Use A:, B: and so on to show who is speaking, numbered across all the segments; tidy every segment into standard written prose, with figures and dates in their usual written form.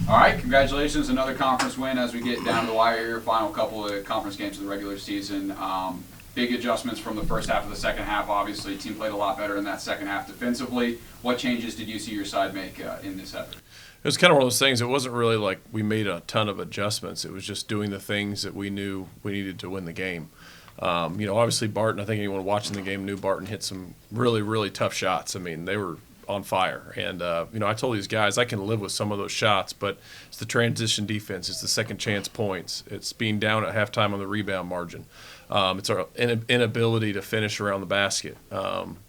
A: All right, congratulations, another conference win as we get down to the wire here. Final couple of conference games of the regular season. Big adjustments from the first half to the second half. Obviously, team played a lot better in that second half defensively. What changes did you see your side make in this effort?
B: It was kind of one of those things. It wasn't really like we made a ton of adjustments. It was just doing the things that we knew we needed to win the game. Obviously Barton, I think anyone watching the game knew Barton hit some really, really tough shots. I mean, they were on fire. And, I told these guys I can live with some of those shots, but it's the transition defense. It's the second chance points. It's being down at halftime on the rebound margin. It's our inability to finish around the basket.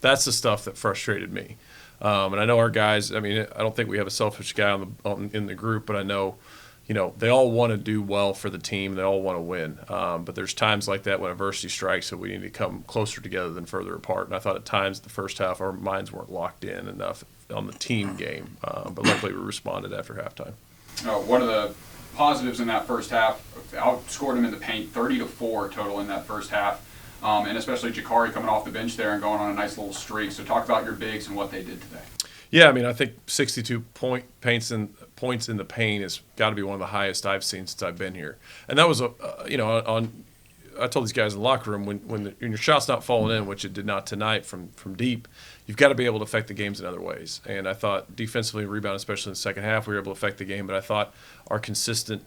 B: That's the stuff that frustrated me. And I know our guys, I don't think we have a selfish guy in the group, but I know, they all want to do well for the team. They all want to win. But there's times like that when adversity strikes that we need to come closer together than further apart. And I thought at times the first half our minds weren't locked in enough on the team game. But luckily we responded after halftime.
A: One of the positives in that first half, outscored them in the paint 30-4 total in that first half. And especially Jakari coming off the bench there and going on a nice little streak. So talk about your bigs and what they did today.
B: Yeah, I think 62 points in the paint has got to be one of the highest I've seen since I've been here. And that was I told these guys in the locker room when your shot's not falling in, which it did not tonight from deep, you've got to be able to affect the games in other ways. And I thought defensively, rebound, especially in the second half, we were able to affect the game. But I thought our consistent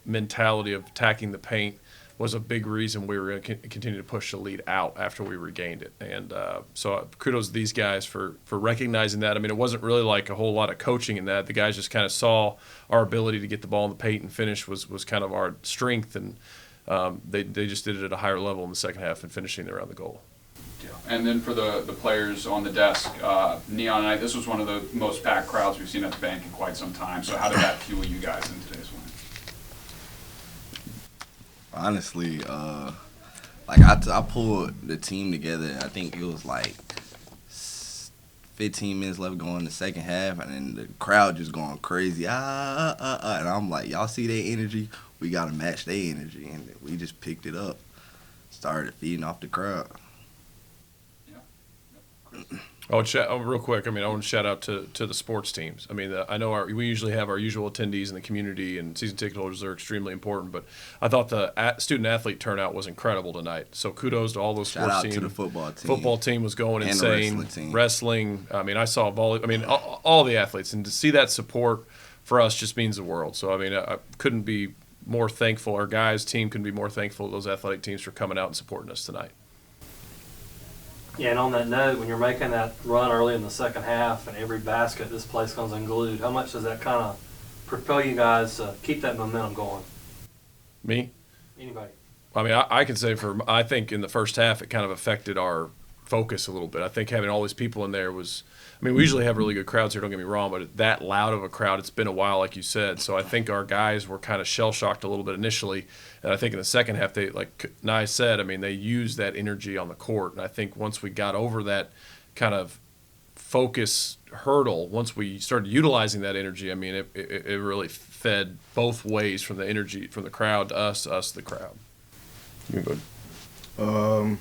B: mentality of attacking the paint was a big reason we were going to continue to push the lead out after we regained it. And so kudos to these guys for recognizing that. It wasn't really like a whole lot of coaching in that. The guys just kind of saw our ability to get the ball in the paint and finish was kind of our strength, and they just did it at a higher level in the second half and finishing around the goal.
A: Yeah. And then for the players on the desk, Neon Night, this was one of the most packed crowds we've seen at the bank in quite some time. So how did that fuel you guys in today's win?
C: Honestly, I pulled the team together. I think it was like 15 minutes left going in the second half, and then the crowd just going crazy. And I'm like, y'all see their energy? We got to match their energy. And we just picked it up, started feeding off the crowd.
A: Yeah.
B: Real quick, I want to shout out to the sports teams. I know we usually have our usual attendees in the community, and season ticket holders are extremely important, but I thought the student-athlete turnout was incredible tonight. So kudos to all those sports teams.
C: Shout out to the football team.
B: Football team was going
C: and
B: insane.
C: The
B: wrestling. I saw all the athletes, and to see that support for us just means the world. So, I couldn't be more thankful. Our guys' team couldn't be more thankful to those athletic teams for coming out and supporting us tonight.
D: Yeah, and on that note, when you're making that run early in the second half and every basket, this place comes unglued, how much does that kind of propel you guys to keep that momentum going?
B: Me?
D: Anybody?
B: I can say I think in the first half it kind of affected our focus a little bit. I think having all these people in there was – we usually have really good crowds here, don't get me wrong, but that loud of a crowd, it's been a while, like you said. So I think our guys were kind of shell-shocked a little bit initially. And I think in the second half, they, like Nye said, they used that energy on the court. And I think once we got over that kind of focus hurdle, once we started utilizing that energy, it really fed both ways from the energy from the crowd to us the crowd. You go ahead.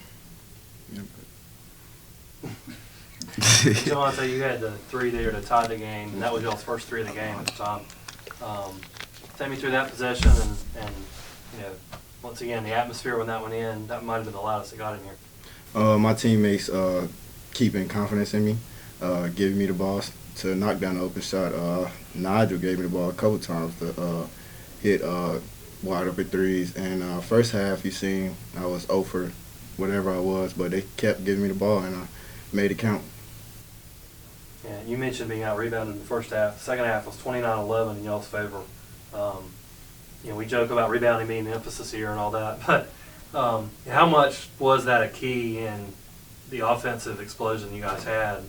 D: Javonte, you had the three there to tie the game, and that was y'all's first three of the game at the time. Take me through that possession, and once again, the atmosphere when that went in, that might have been the loudest it got in here.
E: My teammates keeping confidence in me, giving me the ball to knock down the open shot. Nygel gave me the ball a couple times to hit wide open threes. And first half, you seen I was 0 for whatever I was, but they kept giving me the ball, and I made it count.
D: Yeah, you mentioned being out-rebounded in the first half. The second half was 29-11 in y'all's favor. We joke about rebounding being the emphasis here and all that, but how much was that a key in the offensive explosion you guys had,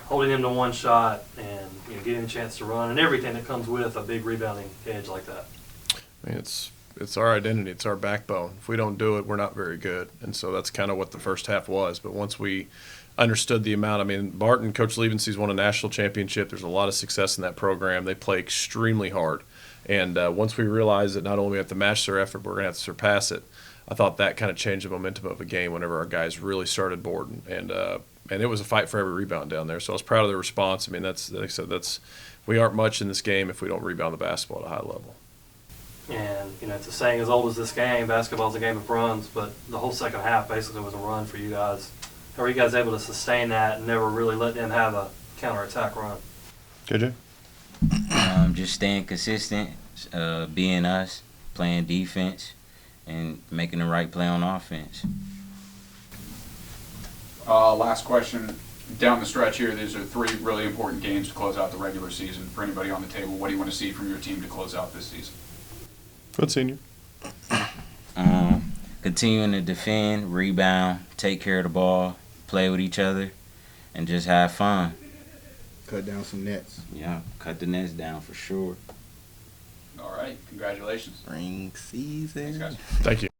D: holding them to one shot and getting a chance to run and everything that comes with a big rebounding edge like that?
B: It's our identity. It's our backbone. If we don't do it, we're not very good. And so that's kind of what the first half was. But once we understood the amount, Barton, Coach Levensy's won a national championship. There's a lot of success in that program. They play extremely hard. And once we realized that not only we have to match their effort, but we're going to have to surpass it, I thought that kind of changed the momentum of the game whenever our guys really started boarding. And and it was a fight for every rebound down there. So I was proud of the response. I mean, like I said, we aren't much in this game if we don't rebound the basketball at a high level.
D: And, it's a saying as old as this game, basketball's a game of runs, but the whole second half basically was a run for you guys. How were you guys able to sustain that and never really let them have a counterattack run?
B: JJ?
F: Just staying consistent, being us, playing defense, and making the right play on offense.
A: Last question. Down the stretch here, these are 3 really important games to close out the regular season. For anybody on the table, what do you want to see from your team to close out this season?
B: Good senior.
F: Continuing to defend, rebound, take care of the ball, play with each other, and just have fun.
E: Cut down some nets.
F: Yeah, cut the nets down for sure.
A: All right. Congratulations.
C: Spring season.
A: Thanks, guys.
B: Thank you.